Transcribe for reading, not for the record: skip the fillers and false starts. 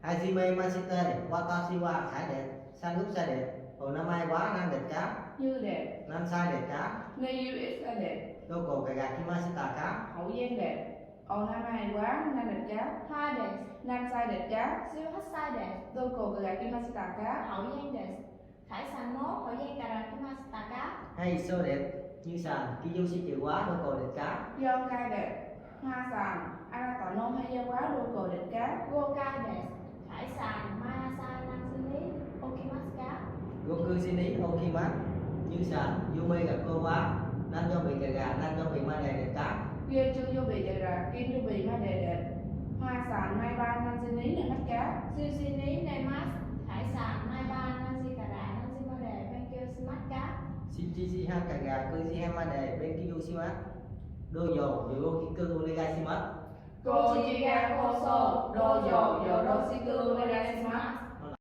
Hajime Mashite Watashi wa khải đẹp, san lúc sai đẹp, hồi năm mai quá nan đẹp cá, như đẹp, nan sai đẹp cá, nơi USA đẹp, Doko Kagakimashita cá, Hậu Giang đẹp, Onamai quá, nan đẹp cá, Ha des. nan sai đẹp cá, Suihasai des. Doko Kagakimashita cá, Hậu Giang des. Khải sàn mốt Hậu Giang Karakimashita cá. hay so đẹp, như sàn, Kiyoshi chịu quá, Doko đẹp cá, Gion Cai đẹp, Hoa Sàn, Anatono hay Gia quá, Doko đẹp cá, Gokai des. Khải sàn Mayasai Nansuni Okimasu cá. Goku Shini Okimat, như sàn, Yumi gặp cô quá, nan do bị cà gà, nan do bị ma đề đẹp cá, Ghê chưa vô bị chạy rạc, kim vô bị mai đề đẹp, Hoa Sàn, Mai Ba, Nan Xin Ní, Này Mắt Cá, Sushini Nemas. Khải sàn Maiba Nansi Kara Nansi Mode Benkyo Smart cá. Shichishi ha cà gà, Kuji ha ma đề, Benkiyu Shimat, Dojo, Yogo Kiku Onegai Shimat. Cô Chiga Koso, Dojo, Yoroshiku, Onegaishimasu.